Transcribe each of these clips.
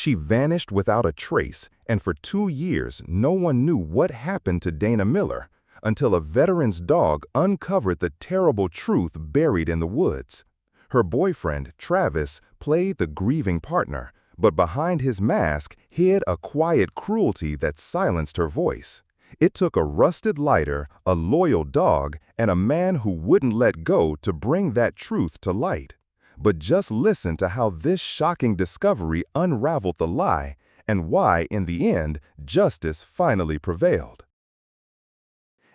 She vanished without a trace, and for 2 years no one knew what happened to Dana Miller until a veteran's dog uncovered the terrible truth buried in the woods. Her boyfriend, Travis, played the grieving partner, but behind his mask hid a quiet cruelty that silenced her voice. It took a rusted lighter, a loyal dog, and a man who wouldn't let go to bring that truth to light. But just listen to how this shocking discovery unraveled the lie and why, in the end, justice finally prevailed.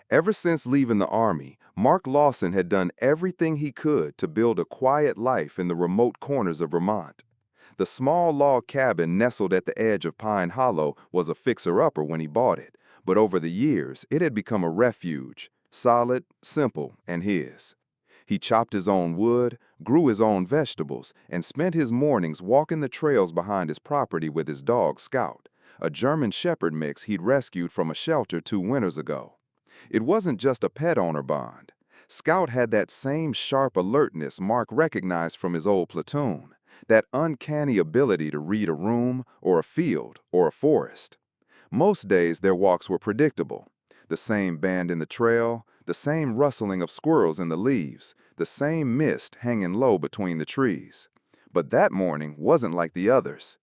Ever since leaving the Army, Mark Lawson had done everything he could to build a quiet life in the remote corners of Vermont. The small log cabin nestled at the edge of Pine Hollow was a fixer-upper when he bought it, but over the years it had become a refuge, solid, simple, and his. He chopped his own wood, grew his own vegetables, and spent his mornings walking the trails behind his property with his dog Scout, a German Shepherd mix he'd rescued from a shelter 2 winters ago. It wasn't just a pet owner bond. Scout had that same sharp alertness Mark recognized from his old platoon, that uncanny ability to read a room or a field or a forest. Most days their walks were predictable. The same band in the trail, the same rustling of squirrels in the leaves, the same mist hanging low between the trees. But that morning wasn't like the others.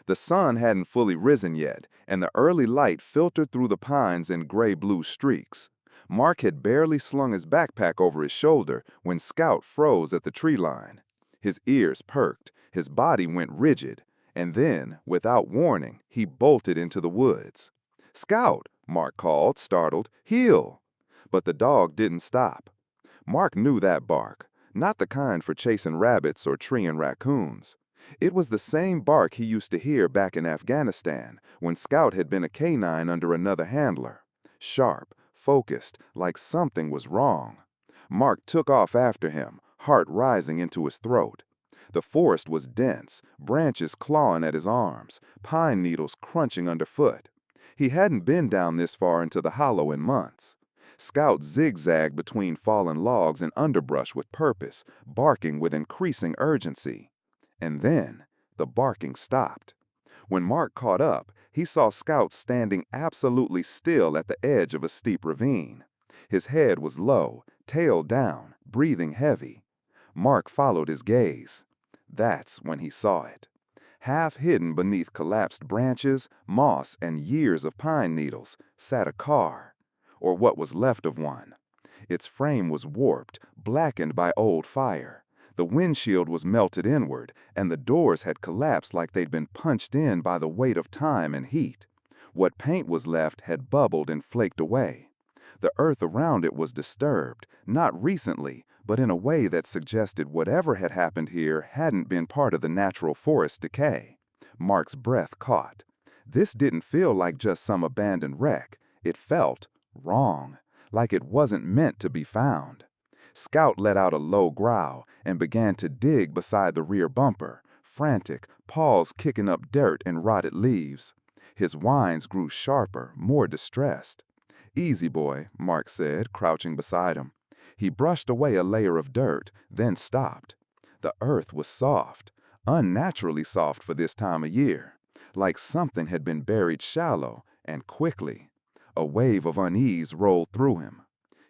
The sun hadn't fully risen yet, and the early light filtered through the pines in gray-blue streaks. Mark had barely slung his backpack over his shoulder when Scout froze at the tree line. His ears perked, his body went rigid, and then, without warning, he bolted into the woods. "Scout!" Mark called, startled. "Heel!" But the dog didn't stop. Mark knew that bark, not the kind for chasing rabbits or treeing raccoons. It was the same bark he used to hear back in Afghanistan when Scout had been a canine under another handler. Sharp, focused, like something was wrong. Mark took off after him, heart rising into his throat. The forest was dense, branches clawing at his arms, pine needles crunching underfoot. He hadn't been down this far into the hollow in months. Scout zigzagged between fallen logs and underbrush with purpose, barking with increasing urgency. And then the barking stopped. When Mark caught up, he saw Scout standing absolutely still at the edge of a steep ravine. His head was low, tail down, breathing heavy. Mark followed his gaze. That's when he saw it. Half hidden beneath collapsed branches, moss, and years of pine needles sat a car, or what was left of one. Its frame was warped, blackened by old fire. The windshield was melted inward, and the doors had collapsed like they'd been punched in by the weight of time and heat. What paint was left had bubbled and flaked away. The earth around it was disturbed, not recently, but in a way that suggested whatever had happened here hadn't been part of the natural forest decay. Mark's breath caught. This didn't feel like just some abandoned wreck. It felt wrong, like it wasn't meant to be found. Scout let out a low growl and began to dig beside the rear bumper, frantic, paws kicking up dirt and rotted leaves. His whines grew sharper, more distressed. "Easy, boy," Mark said, crouching beside him. He brushed away a layer of dirt, then stopped. The earth was soft, unnaturally soft for this time of year, like something had been buried shallow and quickly. A wave of unease rolled through him.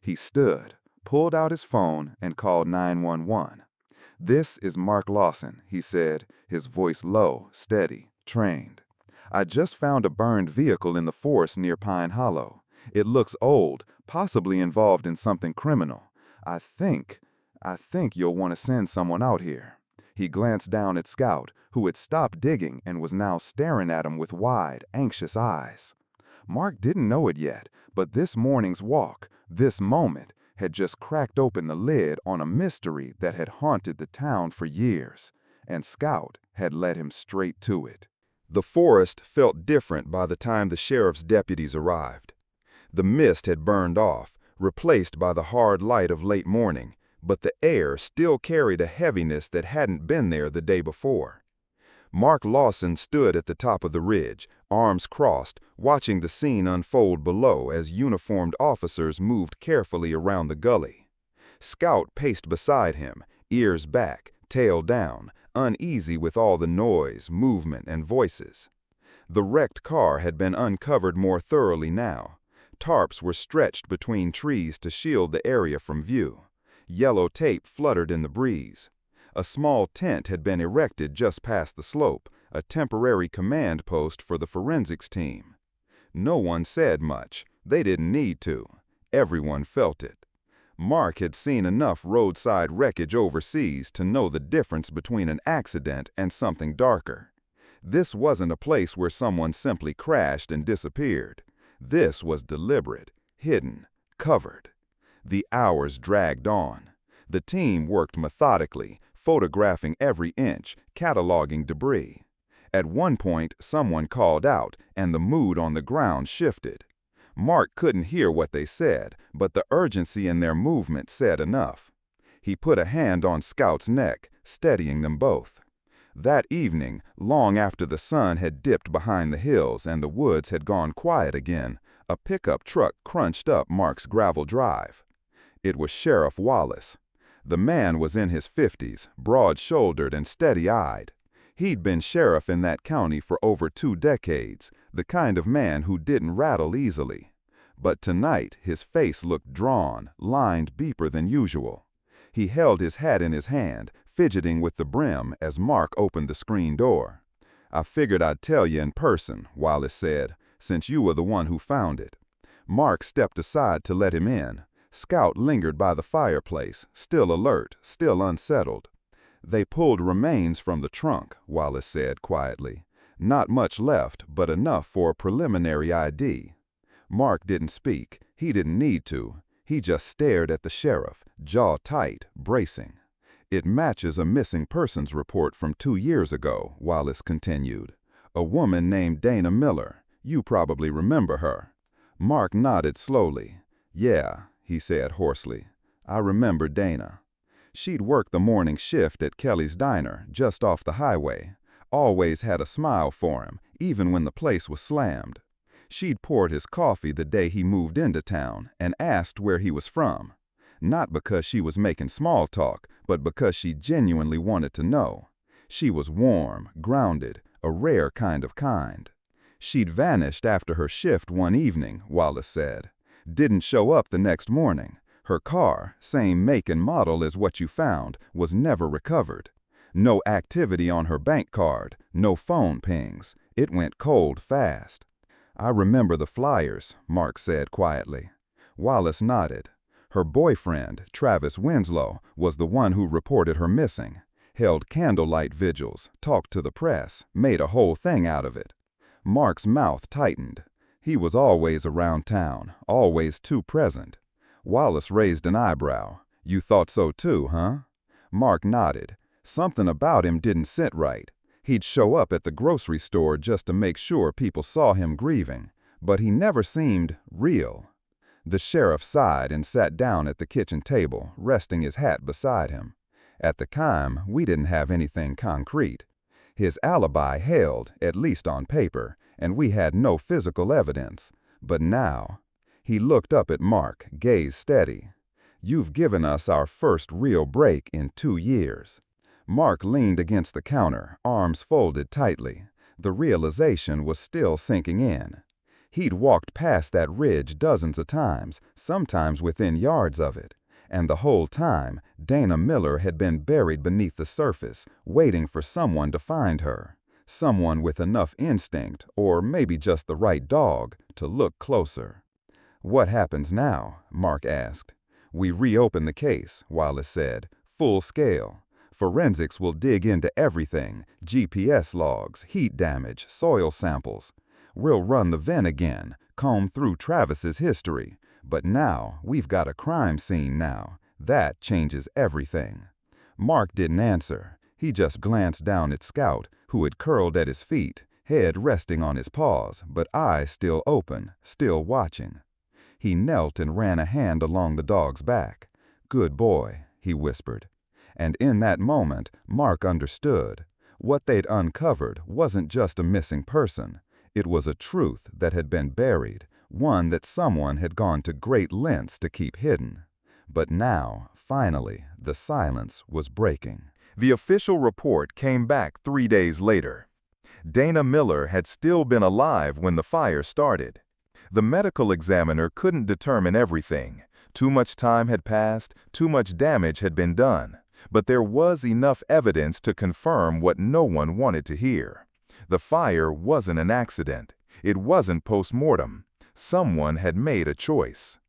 He stood, pulled out his phone, and called 911. "This is Mark Lawson," he said, his voice low, steady, trained. "I just found a burned vehicle in the forest near Pine Hollow. It looks old, possibly involved in something criminal. I think you'll want to send someone out here." He glanced down at Scout, who had stopped digging and was now staring at him with wide, anxious eyes. Mark didn't know it yet, but this morning's walk, this moment, had just cracked open the lid on a mystery that had haunted the town for years, and Scout had led him straight to it. The forest felt different by the time the sheriff's deputies arrived. The mist had burned off, replaced by the hard light of late morning, but the air still carried a heaviness that hadn't been there the day before. Mark Lawson stood at the top of the ridge, arms crossed, watching the scene unfold below as uniformed officers moved carefully around the gully. Scout paced beside him, ears back, tail down, uneasy with all the noise, movement, and voices. The wrecked car had been uncovered more thoroughly now. Tarps were stretched between trees to shield the area from view. Yellow tape fluttered in the breeze. A small tent had been erected just past the slope, a temporary command post for the forensics team. No one said much. They didn't need to. Everyone felt it. Mark had seen enough roadside wreckage overseas to know the difference between an accident and something darker. This wasn't a place where someone simply crashed and disappeared. This was deliberate, hidden, covered. The hours dragged on. The team worked methodically, photographing every inch, cataloging debris. At one point, someone called out, and the mood on the ground shifted. Mark couldn't hear what they said, but the urgency in their movement said enough. He put a hand on Scout's neck, steadying them both. That evening, long after the sun had dipped behind the hills and the woods had gone quiet again, a pickup truck crunched up Mark's gravel drive. It was Sheriff Wallace. The man was in his 50s, broad-shouldered and steady-eyed. He'd been sheriff in that county for over 2 decades, the kind of man who didn't rattle easily. But tonight his face looked drawn, lined deeper than usual. He held his hat in his hand, fidgeting with the brim as Mark opened the screen door. "I figured I'd tell you in person," Wallace said, "since you were the one who found it." Mark stepped aside to let him in. Scout lingered by the fireplace, still alert, still unsettled. "They pulled remains from the trunk," Wallace said quietly. "Not much left, but enough for a preliminary ID." Mark didn't speak. He didn't need to. He just stared at the sheriff, jaw tight, bracing. "It matches a missing persons report from 2 years ago," Wallace continued. "A woman named Dana Miller. You probably remember her." Mark nodded slowly. "Yeah," he said hoarsely. "I remember Dana. She'd worked the morning shift at Kelly's Diner, just off the highway. Always had a smile for him, even when the place was slammed. She'd poured his coffee the day he moved into town and asked where he was from. Not because she was making small talk, but because she genuinely wanted to know. She was warm, grounded, a rare kind of kind. She'd vanished after her shift one evening," Wallace said. "Didn't show up the next morning. Her car, same make and model as what you found, was never recovered. No activity on her bank card, no phone pings. It went cold fast." "I remember the flyers," Mark said quietly. Wallace nodded. Her boyfriend, Travis Winslow, was the one who reported her missing. Held candlelight vigils, talked to the press, made a whole thing out of it. Mark's mouth tightened. He was always around town, always too present. Wallace raised an eyebrow. "You thought so too, huh?" Mark nodded. Something about him didn't sit right. He'd show up at the grocery store just to make sure people saw him grieving, but he never seemed real. The sheriff sighed and sat down at the kitchen table, resting his hat beside him. "At the time, we didn't have anything concrete. His alibi held, at least on paper, and we had no physical evidence. But now—" He looked up at Mark, gaze steady. "You've given us our first real break in 2 years." Mark leaned against the counter, arms folded tightly. The realization was still sinking in. He'd walked past that ridge dozens of times, sometimes within yards of it. And the whole time, Dana Miller had been buried beneath the surface, waiting for someone to find her. Someone with enough instinct, or maybe just the right dog, to look closer. "What happens now?" Mark asked. "We reopen the case," Wallace said. "Full scale. Forensics will dig into everything, GPS logs, heat damage, soil samples. We'll run the vent again, comb through Travis's history. But now, we've got a crime scene now. That changes everything." Mark didn't answer. He just glanced down at Scout, who had curled at his feet, head resting on his paws, but eyes still open, still watching. He knelt and ran a hand along the dog's back. "Good boy," he whispered. And in that moment, Mark understood. What they'd uncovered wasn't just a missing person. It was a truth that had been buried, one that someone had gone to great lengths to keep hidden. But now, finally, the silence was breaking. The official report came back 3 days later. Dana Miller had still been alive when the fire started. The medical examiner couldn't determine everything. Too much time had passed, too much damage had been done. But there was enough evidence to confirm what no one wanted to hear. The fire wasn't an accident. It wasn't post-mortem. Someone had made a choice.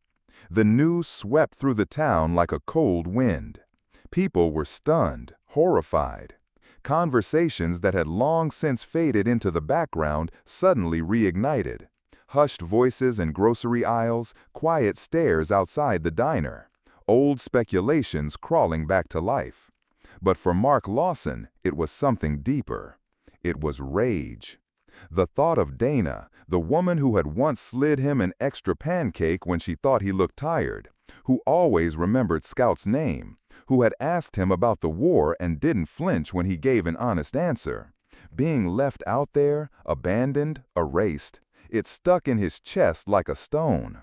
The news swept through the town like a cold wind. People were stunned, horrified. Conversations that had long since faded into the background suddenly reignited. Hushed voices in grocery aisles, quiet stares outside the diner. Old speculations crawling back to life. But for Mark Lawson, it was something deeper. It was rage. The thought of Dana, the woman who had once slid him an extra pancake when she thought he looked tired, who always remembered Scout's name, who had asked him about the war and didn't flinch when he gave an honest answer. Being left out there, abandoned, erased, it stuck in his chest like a stone.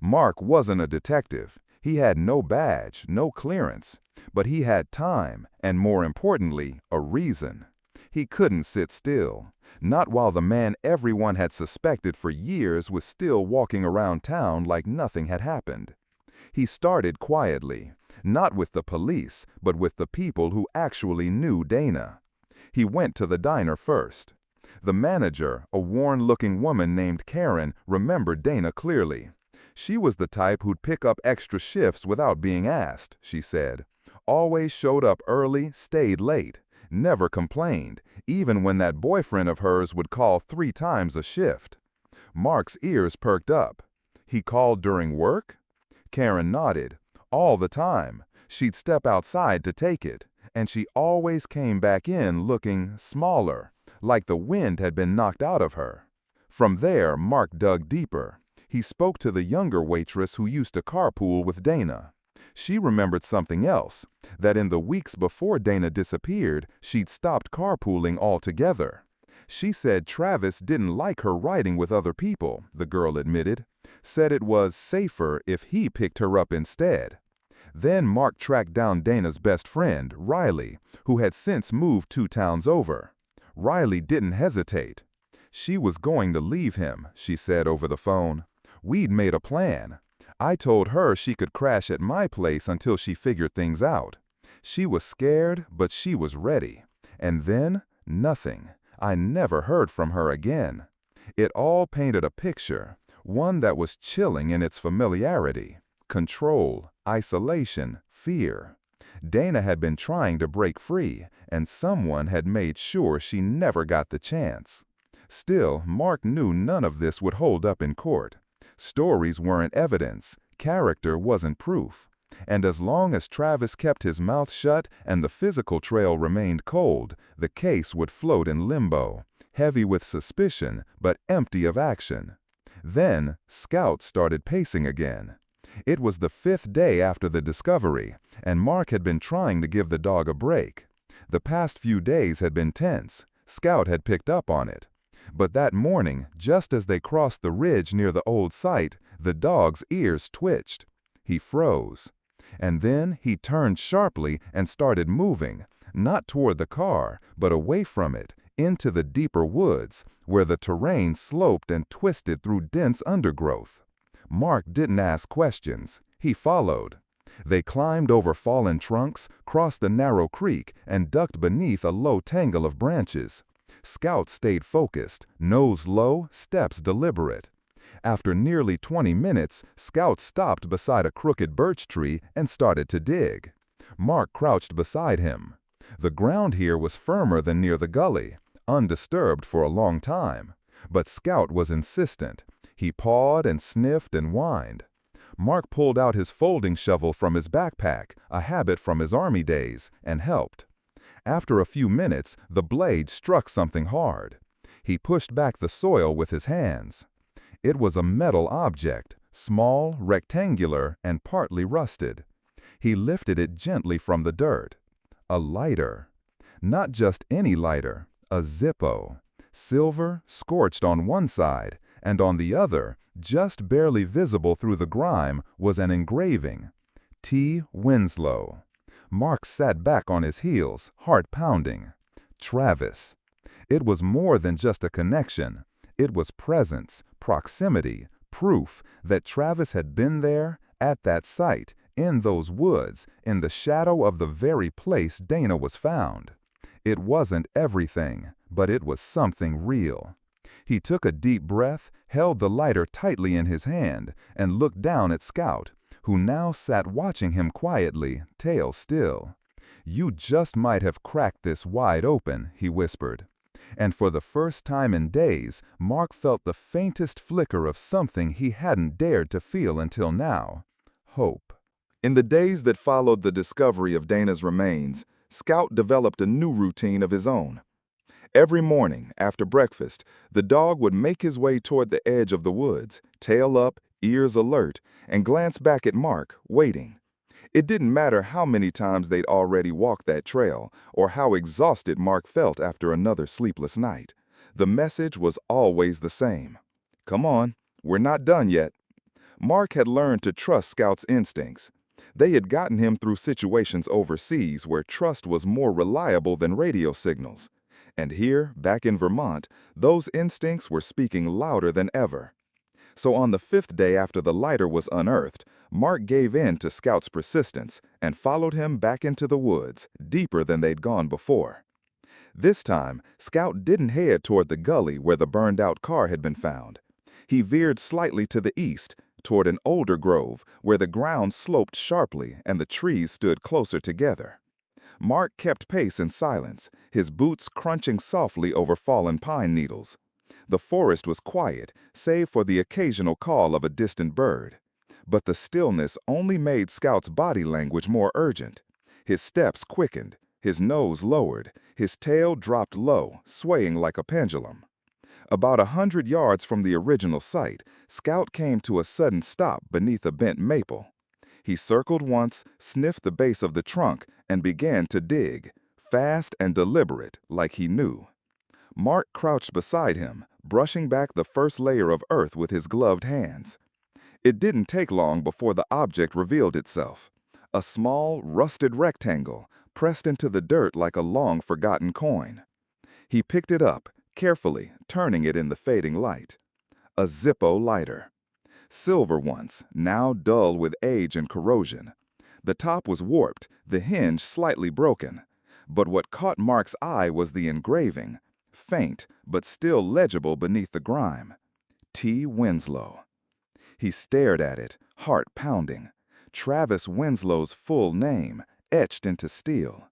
Mark wasn't a detective. He had no badge, no clearance. But he had time, and more importantly, a reason. He couldn't sit still. Not while the man everyone had suspected for years was still walking around town like nothing had happened. He started quietly, not with the police, but with the people who actually knew Dana. He went to the diner first. The manager, a worn-looking woman named Karen, remembered Dana clearly. She was the type who'd pick up extra shifts without being asked, she said. Always showed up early, stayed late. Never complained, even when that boyfriend of hers would call 3 times a shift. Mark's ears perked up. He called during work? Karen nodded. All the time. She'd step outside to take it, and she always came back in looking smaller, like the wind had been knocked out of her. From there, Mark dug deeper. He spoke to the younger waitress who used to carpool with Dana. She remembered something else, that in the weeks before Dana disappeared, she'd stopped carpooling altogether. She said Travis didn't like her riding with other people, the girl admitted. Said it was safer if he picked her up instead. Then Mark tracked down Dana's best friend, Riley, who had since moved 2 towns over. Riley didn't hesitate. She was going to leave him, she said over the phone. We'd made a plan. I told her she could crash at my place until she figured things out. She was scared, but she was ready. And then, nothing. I never heard from her again. It all painted a picture, one that was chilling in its familiarity. Control, isolation, fear. Dana had been trying to break free, and someone had made sure she never got the chance. Still, Mark knew none of this would hold up in court. Stories weren't evidence, character wasn't proof. And as long as Travis kept his mouth shut and the physical trail remained cold, the case would float in limbo, heavy with suspicion, but empty of action. Then, Scout started pacing again. It was the 5th day after the discovery, and Mark had been trying to give the dog a break. The past few days had been tense. Scout had picked up on it. But that morning, just as they crossed the ridge near the old site, the dog's ears twitched. He froze. And then he turned sharply and started moving, not toward the car, but away from it, into the deeper woods, where the terrain sloped and twisted through dense undergrowth. Mark didn't ask questions. He followed. They climbed over fallen trunks, crossed a narrow creek, and ducked beneath a low tangle of branches. Scout stayed focused, nose low, steps deliberate. After nearly 20 minutes, Scout stopped beside a crooked birch tree and started to dig. Mark crouched beside him. The ground here was firmer than near the gully, undisturbed for a long time. But Scout was insistent. He pawed and sniffed and whined. Mark pulled out his folding shovel from his backpack, a habit from his army days, and helped. After a few minutes, the blade struck something hard. He pushed back the soil with his hands. It was a metal object, small, rectangular, and partly rusted. He lifted it gently from the dirt. A lighter. Not just any lighter, a Zippo. Silver, scorched on one side, and on the other, just barely visible through the grime, was an engraving. T. Winslow. Mark sat back on his heels, heart pounding. Travis. It was more than just a connection. It was presence, proximity, proof that Travis had been there, at that site, in those woods, in the shadow of the very place Dana was found. It wasn't everything, but it was something real. He took a deep breath, held the lighter tightly in his hand, and looked down at Scout, who now sat watching him quietly, tail still. "You just might have cracked this wide open," he whispered. And for the first time in days, Mark felt the faintest flicker of something he hadn't dared to feel until now: hope. In the days that followed the discovery of Dana's remains, Scout developed a new routine of his own. Every morning, after breakfast, the dog would make his way toward the edge of the woods, tail up, ears alert, and glance back at Mark, waiting. It didn't matter how many times they'd already walked that trail, or how exhausted Mark felt after another sleepless night. The message was always the same: "Come on, we're not done yet." Mark had learned to trust Scout's instincts. They had gotten him through situations overseas where trust was more reliable than radio signals. And here, back in Vermont, those instincts were speaking louder than ever. So on the 5th day after the lighter was unearthed, Mark gave in to Scout's persistence and followed him back into the woods, deeper than they'd gone before. This time, Scout didn't head toward the gully where the burned-out car had been found. He veered slightly to the east, toward an older grove where the ground sloped sharply and the trees stood closer together. Mark kept pace in silence, his boots crunching softly over fallen pine needles. The forest was quiet, save for the occasional call of a distant bird. But the stillness only made Scout's body language more urgent. His steps quickened, his nose lowered, his tail dropped low, swaying like a pendulum. About 100 yards from the original site, Scout came to a sudden stop beneath a bent maple. He circled once, sniffed the base of the trunk, and began to dig, fast and deliberate, like he knew. Mark crouched beside him, brushing back the first layer of earth with his gloved hands. It didn't take long before the object revealed itself. A small, rusted rectangle, pressed into the dirt like a long-forgotten coin. He picked it up, carefully, turning it in the fading light. A Zippo lighter. Silver once, now dull with age and corrosion. The top was warped, the hinge slightly broken. But what caught Mark's eye was the engraving, faint but still legible beneath the grime. T. Winslow. He stared at it, heart pounding. Travis Winslow's full name, etched into steel.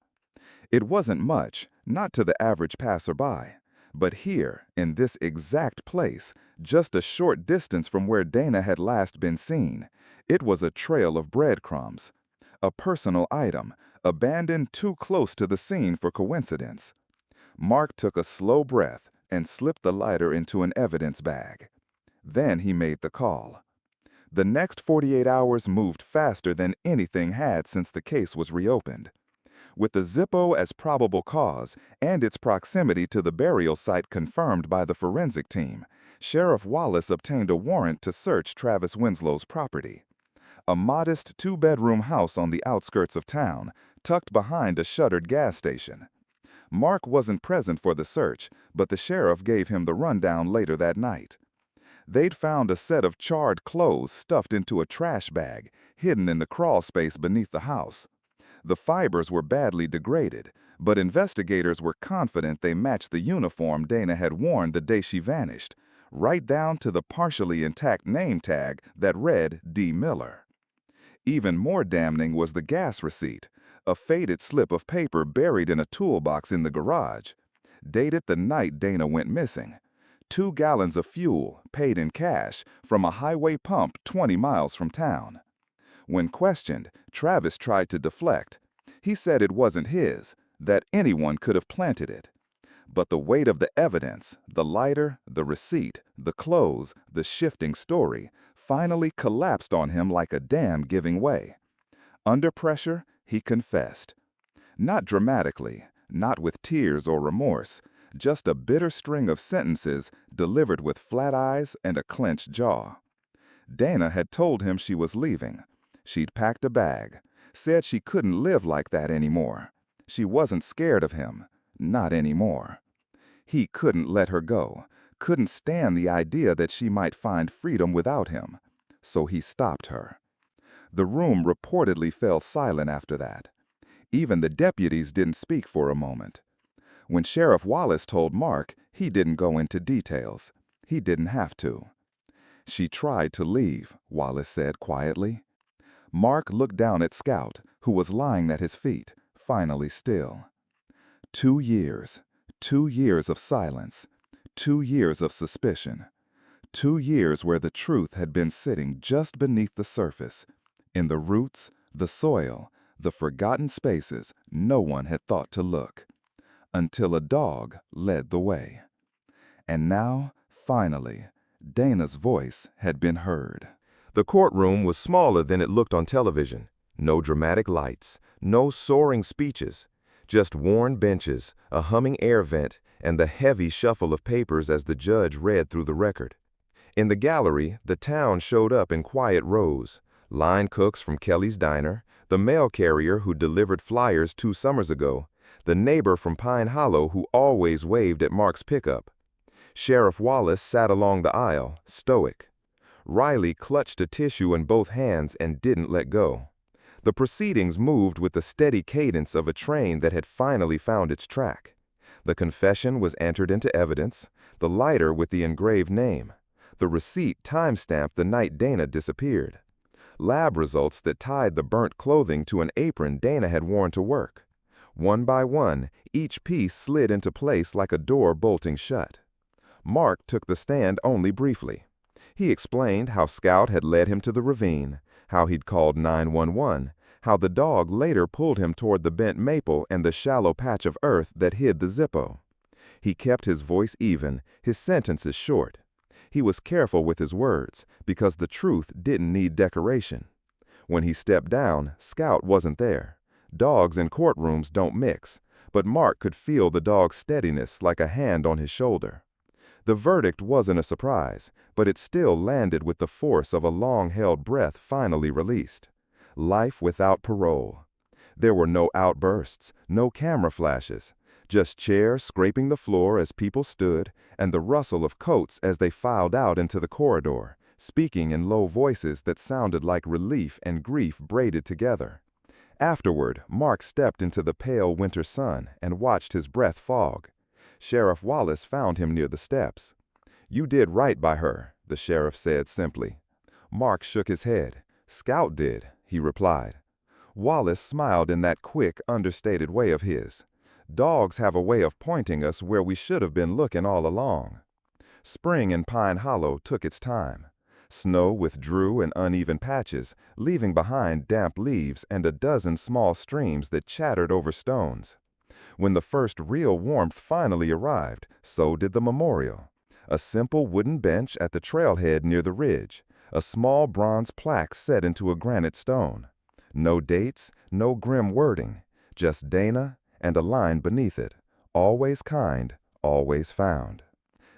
It wasn't much, not to the average passerby. But here, in this exact place, just a short distance from where Dana had last been seen, it was a trail of breadcrumbs. A personal item, abandoned too close to the scene for coincidence. Mark took a slow breath and slipped the lighter into an evidence bag. Then he made the call. The next 48 hours moved faster than anything had since the case was reopened. With the Zippo as probable cause and its proximity to the burial site confirmed by the forensic team, Sheriff Wallace obtained a warrant to search Travis Winslow's property. A modest 2-bedroom house on the outskirts of town, tucked behind a shuttered gas station. Mark wasn't present for the search, but the sheriff gave him the rundown later that night. They'd found a set of charred clothes stuffed into a trash bag, hidden in the crawl space beneath the house. The fibers were badly degraded, but investigators were confident they matched the uniform Dana had worn the day she vanished, right down to the partially intact name tag that read D. Miller. Even more damning was the gas receipt, a faded slip of paper buried in a toolbox in the garage. Dated the night Dana went missing. 2 gallons of fuel, paid in cash, from a highway pump 20 miles from town. When questioned, Travis tried to deflect. He said it wasn't his, that anyone could have planted it. But the weight of the evidence, the lighter, the receipt, the clothes, the shifting story, finally collapsed on him like a dam giving way. Under pressure, he confessed. Not dramatically, not with tears or remorse, just a bitter string of sentences delivered with flat eyes and a clenched jaw. Dana had told him she was leaving. She'd packed a bag. said she couldn't live like that anymore. She wasn't scared of him. Not anymore. He couldn't let her go, couldn't stand the idea that she might find freedom without him. So he stopped her. The room reportedly fell silent after that. Even the deputies didn't speak for a moment. When Sheriff Wallace told Mark, he didn't go into details. He didn't have to. She tried to leave, Wallace said quietly. Mark looked down at Scout, who was lying at his feet, finally still. 2 years. 2 years of silence. 2 years of suspicion. 2 years where the truth had been sitting just beneath the surface. In the roots, the soil, the forgotten spaces no one had thought to look. Until a dog led the way. And now, finally, Dana's voice had been heard. The courtroom was smaller than it looked on television. No dramatic lights, no soaring speeches, just worn benches, a humming air vent, and the heavy shuffle of papers as the judge read through the record. In the gallery, the town showed up in quiet rows. Line cooks from Kelly's Diner, the mail carrier who delivered flyers 2 summers ago, the neighbor from Pine Hollow who always waved at Mark's pickup. Sheriff Wallace sat along the aisle, stoic. Riley clutched a tissue in both hands and didn't let go. The proceedings moved with the steady cadence of a train that had finally found its track. The confession was entered into evidence, the lighter with the engraved name. The receipt time-stamped the night Dana disappeared. Lab results that tied the burnt clothing to an apron Dana had worn to work. One by one, each piece slid into place like a door bolting shut. Mark took the stand only briefly. He explained how Scout had led him to the ravine, how he'd called 911, how the dog later pulled him toward the bent maple and the shallow patch of earth that hid the Zippo. He kept his voice even, his sentences short. He was careful with his words, because the truth didn't need decoration. When he stepped down, Scout wasn't there. Dogs in courtrooms don't mix, but Mark could feel the dog's steadiness like a hand on his shoulder. The verdict wasn't a surprise, but it still landed with the force of a long-held breath finally released. Life without parole. There were no outbursts, no camera flashes, just chairs scraping the floor as people stood, and the rustle of coats as they filed out into the corridor, speaking in low voices that sounded like relief and grief braided together. Afterward, Mark stepped into the pale winter sun and watched his breath fog. Sheriff Wallace found him near the steps. "You did right by her," the sheriff said simply. Mark shook his head. "Scout did," he replied. Wallace smiled in that quick, understated way of his. "Dogs have a way of pointing us where we should have been looking all along." Spring in Pine Hollow took its time. Snow withdrew in uneven patches, leaving behind damp leaves and a dozen small streams that chattered over stones. When the first real warmth finally arrived, so did the memorial. A simple wooden bench at the trailhead near the ridge, a small bronze plaque set into a granite stone. No dates, no grim wording, just Dana and a line beneath it, "Always kind, always found."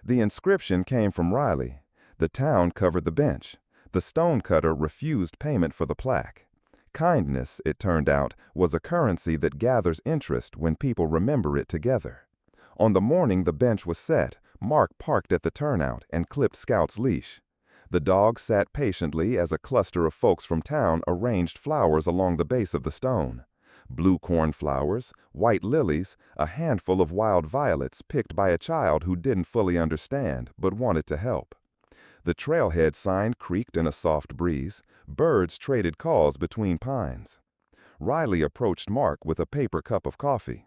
The inscription came from Riley. The town covered the bench. The stonecutter refused payment for the plaque. Kindness, it turned out, was a currency that gathers interest when people remember it together. On the morning the bench was set, Mark parked at the turnout and clipped Scout's leash. The dog sat patiently as a cluster of folks from town arranged flowers along the base of the stone. Blue cornflowers, white lilies, a handful of wild violets picked by a child who didn't fully understand but wanted to help. The trailhead sign creaked in a soft breeze. Birds traded calls between pines. Riley approached Mark with a paper cup of coffee.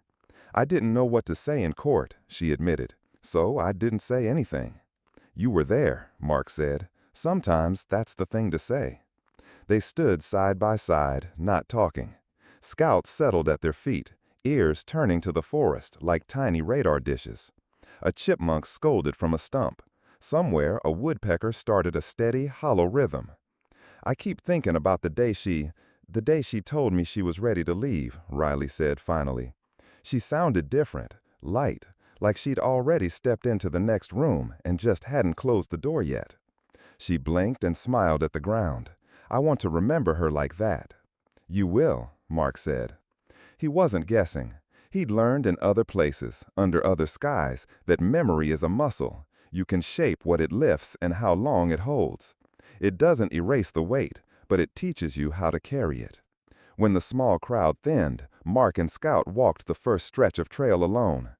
"I didn't know what to say in court," she admitted, "so I didn't say anything." "You were there," Mark said. "Sometimes that's the thing to say." They stood side by side, not talking. Scout settled at their feet, ears turning to the forest like tiny radar dishes. A chipmunk scolded from a stump. Somewhere, a woodpecker started a steady, hollow rhythm. "I keep thinking about the day she told me she was ready to leave," Riley said finally. "She sounded different, light, like she'd already stepped into the next room and just hadn't closed the door yet." She blinked and smiled at the ground. "I want to remember her like that." "You will," Mark said. He wasn't guessing. He'd learned in other places, under other skies, that memory is a muscle. You can shape what it lifts and how long it holds. It doesn't erase the weight, but it teaches you how to carry it. When the small crowd thinned, Mark and Scout walked the first stretch of trail alone.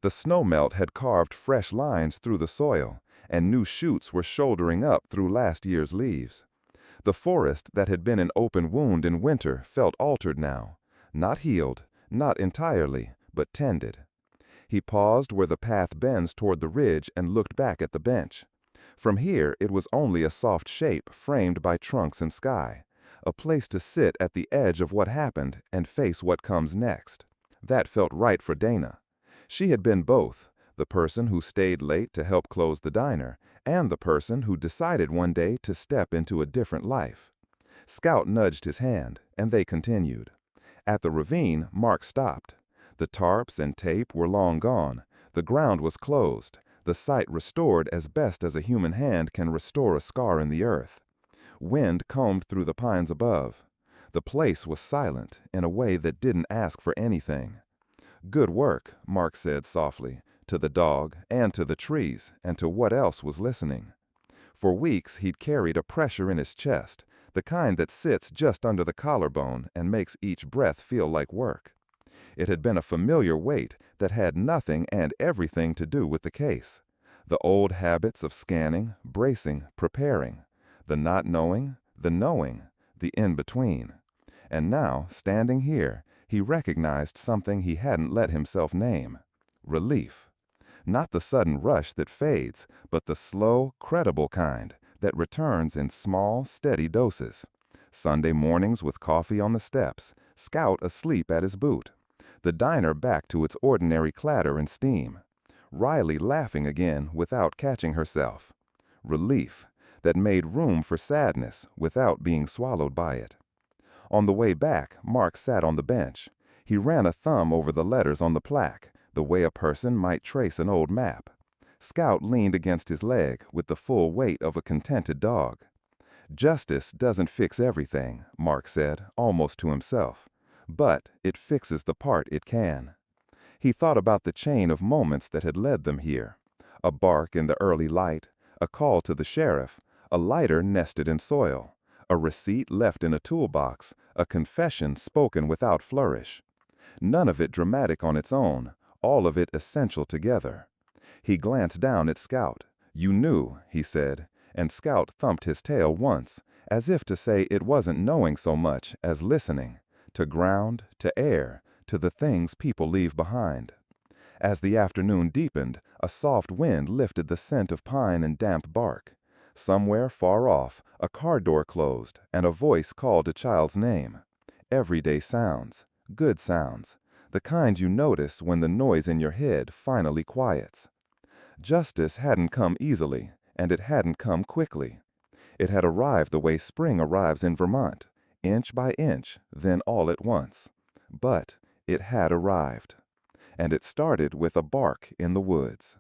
The snowmelt had carved fresh lines through the soil, and new shoots were shouldering up through last year's leaves. The forest that had been an open wound in winter felt altered now. Not healed, not entirely, but tended. He paused where the path bends toward the ridge and looked back at the bench. From here it was only a soft shape framed by trunks and sky, a place to sit at the edge of what happened and face what comes next. That felt right for Dana. She had been both, the person who stayed late to help close the diner, and the person who decided one day to step into a different life. Scout nudged his hand, and they continued. At the ravine, Mark stopped. The tarps and tape were long gone. The ground was closed, the site restored as best as a human hand can restore a scar in the earth. Wind combed through the pines above. The place was silent in a way that didn't ask for anything. "Good work," Mark said softly, to the dog and to the trees and to what else was listening. For weeks he'd carried a pressure in his chest, the kind that sits just under the collarbone and makes each breath feel like work. It had been a familiar weight that had nothing and everything to do with the case. The old habits of scanning, bracing, preparing. The not knowing, the knowing, the in-between. And now, standing here, he recognized something he hadn't let himself name. Relief. Not the sudden rush that fades, but the slow, credible kind that returns in small, steady doses. Sunday mornings with coffee on the steps, Scout asleep at his boot. The diner back to its ordinary clatter and steam. Riley laughing again without catching herself. Relief that made room for sadness without being swallowed by it. On the way back, Mark sat on the bench. He ran a thumb over the letters on the plaque, the way a person might trace an old map. Scout leaned against his leg with the full weight of a contented dog. "Justice doesn't fix everything," Mark said, almost to himself. "But it fixes the part it can." He thought about the chain of moments that had led them here. A bark in the early light, a call to the sheriff, a lighter nested in soil, a receipt left in a toolbox, a confession spoken without flourish. None of it dramatic on its own, all of it essential together. He glanced down at Scout. "You knew," he said, and Scout thumped his tail once, as if to say it wasn't knowing so much as listening, to ground, to air, to the things people leave behind. As the afternoon deepened, a soft wind lifted the scent of pine and damp bark. Somewhere far off, a car door closed, and a voice called a child's name. Everyday sounds, good sounds, the kind you notice when the noise in your head finally quiets. Justice hadn't come easily, and it hadn't come quickly. It had arrived the way spring arrives in Vermont, inch by inch, then all at once. But it had arrived. And it started with a bark in the woods.